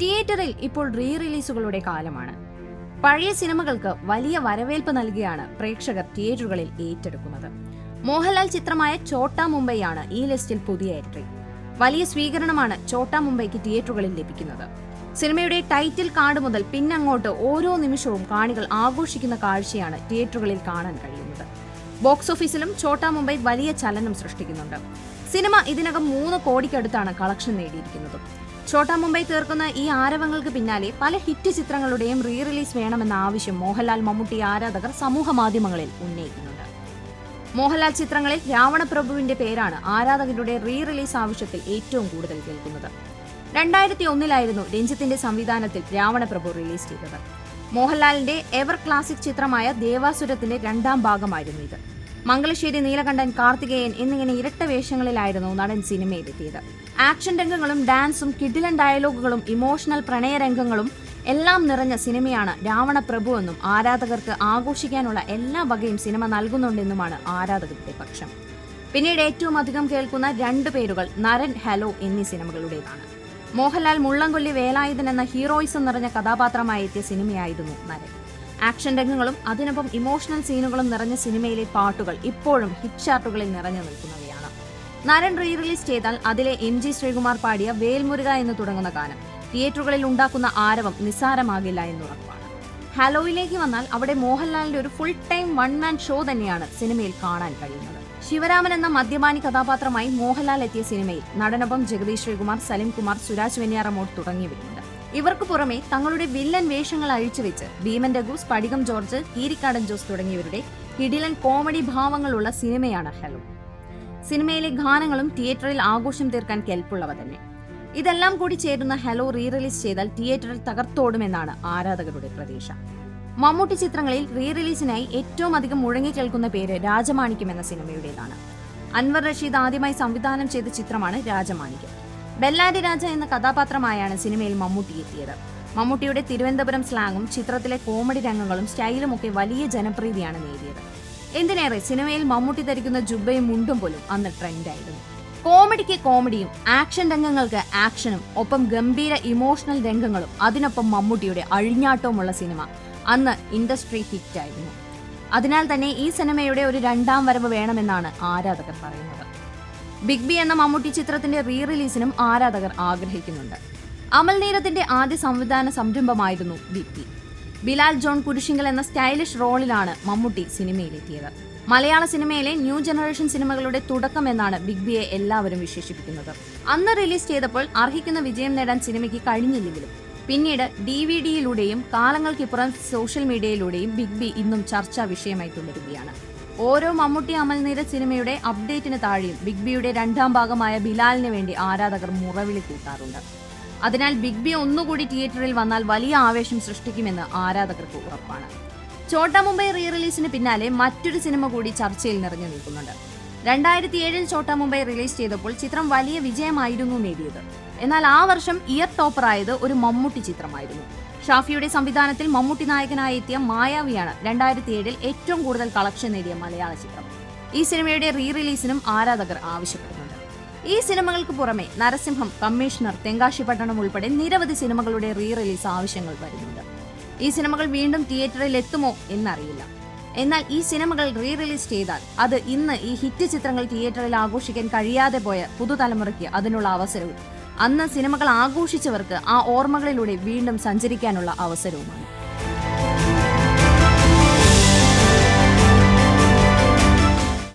തിയേറ്ററിൽ ഇപ്പോൾ റീ റിലീസുകളുടെ കാലമാണ്. പഴയ സിനിമകൾക്ക് വലിയ വരവേൽപ്പ് നൽകിയാണ് പ്രേക്ഷകർ തിയേറ്ററുകളിൽ ഏറ്റെടുക്കുന്നത്. മോഹൻലാൽ ചിത്രമായ ഛോട്ടാ മുംബൈയാണ് ഈ ലിസ്റ്റിൽ പുതിയ എൻട്രി. വലിയ സ്വീകരണമാണ് ഛോട്ടാ മുംബൈക്ക് തിയേറ്ററുകളിൽ ലഭിക്കുന്നത്. സിനിമയുടെ ടൈറ്റിൽ കാർഡ് മുതൽ പിന്നങ്ങോട്ട് ഓരോ നിമിഷവും കാണികൾ ആഘോഷിക്കുന്ന കാഴ്ചയാണ് തിയേറ്ററുകളിൽ കാണാൻ കഴിയുന്നത്. ബോക്സ് ഓഫീസിലും ഛോട്ടാ മുംബൈ വലിയ ചലനം സൃഷ്ടിക്കുന്നുണ്ട്. സിനിമ ഇതിനകം 3 കോടിക്കടുത്താണ് കളക്ഷൻ നേടിയിരിക്കുന്നത്. ഛോട്ടാ മുംബൈ തീർക്കുന്ന ഈ ആരവങ്ങൾക്ക് പിന്നാലെ പല ഹിറ്റ് ചിത്രങ്ങളുടെയും റീ റിലീസ് വേണമെന്ന ആവശ്യം മോഹൻലാൽ മമ്മൂട്ടി ആരാധകർ സമൂഹ മാധ്യമങ്ങളിൽ ഉന്നയിക്കുന്നുണ്ട്. മോഹൻലാൽ ചിത്രങ്ങളിൽ രാവണപ്രഭുവിന്റെ പേരാണ് ആരാധകരുടെ റീ റിലീസ് ആവശ്യത്തിൽ ഏറ്റവും കൂടുതൽ കേൾക്കുന്നത്. 2001 രഞ്ജിത്തിന്റെ സംവിധാനത്തിൽ രാവണപ്രഭു റിലീസ് ചെയ്തത്. മോഹൻലാലിന്റെ എവർ ക്ലാസിക് ചിത്രമായ ദേവാസുരത്തിന്റെ 2ാം ഭാഗമായിരുന്നു ഇത്. മംഗലശ്ശേരി നീലകണ്ഠൻ, കാർത്തികേയൻ എന്നിങ്ങനെ ഇരട്ട വേഷങ്ങളിലായിരുന്നു നടൻ സിനിമയിലെത്തിയത്. ആക്ഷൻ രംഗങ്ങളും ഡാൻസും കിടിലൻ ഡയലോഗുകളും ഇമോഷണൽ പ്രണയരംഗങ്ങളും എല്ലാം നിറഞ്ഞ സിനിമയാണ് രാവണപ്രഭു എന്നും ആരാധകർക്ക് ആഘോഷിക്കാനുള്ള എല്ലാ വകയും സിനിമ നൽകുന്നുണ്ടെന്നുമാണ് ആരാധകരുടെ പക്ഷം. പിന്നീട് ഏറ്റവും അധികം കേൾക്കുന്ന 2 പേരുകൾ നരൻ, ഹലോ എന്നീ സിനിമകളുടേതാണ്. മോഹൻലാൽ മുള്ളംകൊല്ലി വേലായുധൻ എന്ന ഹീറോയിസം നിറഞ്ഞ കഥാപാത്രമായി എത്തിയ സിനിമയായിരുന്നു നരൻ. ആക്ഷൻ രംഗങ്ങളും അതിനൊപ്പം ഇമോഷണൽ സീനുകളും നിറഞ്ഞ സിനിമയിലെ പാട്ടുകൾ ഇപ്പോഴും ഹിറ്റ് ചാർട്ടുകളിൽ നിറഞ്ഞു നിൽക്കുന്നവയാണ്. നരൻ റീ റിലീസ് ചെയ്താൽ അതിലെ MG ശ്രീകുമാർ പാടിയ വേൽമുരുക എന്ന് തുടങ്ങുന്ന ഗാനം തിയേറ്ററുകളിൽ ഉണ്ടാക്കുന്ന ആരവം നിസ്സാരമാകില്ല എന്നുറപ്പാണ്. ഹലോയിലേക്ക് വന്നാൽ അവിടെ മോഹൻലാലിന്റെ ഒരു ഫുൾ ടൈം 1 മാൻ ഷോ തന്നെയാണ് സിനിമയിൽ കാണാൻ കഴിയുന്നത്. ശിവരാമൻ എന്ന മദ്യപാനി കഥാപാത്രമായി മോഹൻലാൽ എത്തിയ സിനിമയിൽ നടനൊപ്പം ജഗദീഷ് ശ്രീകുമാർ, സലിം കുമാർ, സുരാജ് വെഞ്ഞാറമൂട് തുടങ്ങിയവരുണ്ട്. ഇവർക്ക് പുറമെ തങ്ങളുടെ വില്ലൻ വേഷങ്ങൾ അഴിച്ചുവെച്ച് ഭീമൻ രഘു, സ്ഫടികം ജോർജ്, കീരിക്കാടൻ ജോസ് തുടങ്ങിയവരുടെ കിടിലൻ കോമഡി ഭാവങ്ങളുള്ള സിനിമയാണ് ഹലോ. സിനിമയിലെ ഗാനങ്ങളും തിയേറ്ററിൽ ആഘോഷം തീർക്കാൻ കെൽപ്പുള്ളവ തന്നെ. ഇതെല്ലാം കൂടി ചേരുന്ന ഹലോ റീ റിലീസ് ചെയ്താൽ തിയേറ്ററിൽ തകർത്തോടുമെന്നാണ് ആരാധകരുടെ പ്രതീക്ഷ. മമ്മൂട്ടി ചിത്രങ്ങളിൽ റീ റിലീസിനായി ഏറ്റവും അധികം മുഴങ്ങിക്കേൾക്കുന്ന പേര് രാജമാണിക്യം എന്ന സിനിമയുടേതാണ്. അൻവർ റഷീദ് ആദ്യമായി സംവിധാനം ചെയ്ത ചിത്രമാണ് രാജമാണിക്യം. ബെല്ലാരി രാജ എന്ന കഥാപാത്രമായാണ് സിനിമയിൽ മമ്മൂട്ടി എത്തിയത്. മമ്മൂട്ടിയുടെ തിരുവനന്തപുരം സ്ലാങ്ങും ചിത്രത്തിലെ കോമഡി രംഗങ്ങളും സ്റ്റൈലും ഒക്കെ വലിയ ജനപ്രീതിയാണ് നേടിയത്. എന്തിനേറെ സിനിമയിൽ മമ്മൂട്ടി ധരിക്കുന്ന ജുബ്ബയും മുണ്ടും പോലും അന്ന് ട്രെൻഡായിരുന്നു. കോമഡിക്ക് കോമഡിയും ആക്ഷൻ രംഗങ്ങൾക്ക് ആക്ഷനും ഒപ്പം ഗംഭീര ഇമോഷണൽ രംഗങ്ങളും അതിനൊപ്പം മമ്മൂട്ടിയുടെ അഴിഞ്ഞാട്ടവുമുള്ള സിനിമ അന്ന് ഇൻഡസ്ട്രി ഹിറ്റായിരുന്നു. അതിനാൽ തന്നെ ഈ സിനിമയുടെ ഒരു 2ാം വരവ് വേണമെന്നാണ് ആരാധകർ പറയുന്നത്. ബിഗ് ബി എന്ന മമ്മൂട്ടി ചിത്രത്തിന്റെ റീ റിലീസിനും ആരാധകർ ആഗ്രഹിക്കുന്നുണ്ട്. അമൽ നീരത്തിന്റെ ആദ്യ സംവിധാന സംരംഭമായിരുന്നു big B. Bilal John Kurishingal എന്ന സ്റ്റൈലിഷ് റോളിലാണ് മമ്മൂട്ടി സിനിമയിലെത്തിയത്. മലയാള സിനിമയിലെ ന്യൂ ജനറേഷൻ സിനിമകളുടെ തുടക്കം എന്നാണ് ബിഗ് ബിയെ എല്ലാവരും വിശേഷിപ്പിക്കുന്നത്. അന്ന് റിലീസ് ചെയ്തപ്പോൾ അർഹിക്കുന്ന വിജയം നേടാൻ സിനിമയ്ക്ക് കഴിഞ്ഞില്ലെങ്കിലും പിന്നീട് DVD-യിലൂടെയും കാലങ്ങൾക്കിപ്പുറം സോഷ്യൽ മീഡിയയിലൂടെയും ബിഗ് ബി ഇന്നും ചർച്ചാ വിഷയമായി തുടരുകയാണ്. ഓരോ മമ്മൂട്ടി അമൽ നീരദ് സിനിമയുടെ അപ്ഡേറ്റിന് താഴെയും ബിഗ് ബിയുടെ 2ാം ഭാഗമായ ബിലാലിന് വേണ്ടി ആരാധകർ മുറവിളി കൂട്ടാറുണ്ട്. അതിനാൽ ബിഗ് ബി ഒന്നുകൂടി തിയേറ്ററിൽ വന്നാൽ വലിയ ആവേശം സൃഷ്ടിക്കുമെന്ന് ആരാധകർക്ക് ഉറപ്പാണ്. ഛോട്ടാ മുംബൈ റീ റിലീസിന് പിന്നാലെ മറ്റൊരു സിനിമ കൂടി ചർച്ചയിൽ നിറഞ്ഞു നിൽക്കുന്നുണ്ട്. 2007 ഛോട്ടാ മുംബൈ റിലീസ് ചെയ്തപ്പോൾ ചിത്രം വലിയ വിജയമായിരുന്നു നേടിയത്. എന്നാൽ ആ വർഷം ഇയർ ടോപ്പറായത് ഒരു മമ്മൂട്ടി ചിത്രമായിരുന്നു. ഷാഫിയുടെ സംവിധാനത്തിൽ മമ്മൂട്ടി നായകനായി എത്തിയ മായാവിയാണ് 2007 ഏറ്റവും കൂടുതൽ കളക്ഷൻ നേടിയ മലയാള ചിത്രം. ഈ സിനിമയുടെ റീ റിലീസിനും ആരാധകർ ആവശ്യപ്പെടുന്നുണ്ട്. ഈ സിനിമകൾക്ക് പുറമെ നരസിംഹം, കമ്മീഷണർ, തെങ്കാശിപട്ടണം ഉൾപ്പെടെ നിരവധി സിനിമകളുടെ റീ റിലീസ് ആവശ്യങ്ങൾ വരുന്നുണ്ട്. ഈ സിനിമകൾ വീണ്ടും തിയേറ്ററിൽ എത്തുമോ എന്നറിയില്ല. എന്നാൽ ഈ സിനിമകൾ റീ റിലീസ് ചെയ്താൽ അത് ഇന്ന് ഈ ഹിറ്റ് ചിത്രങ്ങൾ തിയേറ്ററിൽ ആഘോഷിക്കാൻ കഴിയാതെ പോയ പുതുതലമുറയ്ക്ക് അതിനുള്ള അവസരവും അന്ന് സിനിമകൾ ആഘോഷിച്ചവർക്ക് ആ ഓർമ്മകളിലൂടെ വീണ്ടും സഞ്ചരിക്കാനുള്ള അവസരവുമാണ്.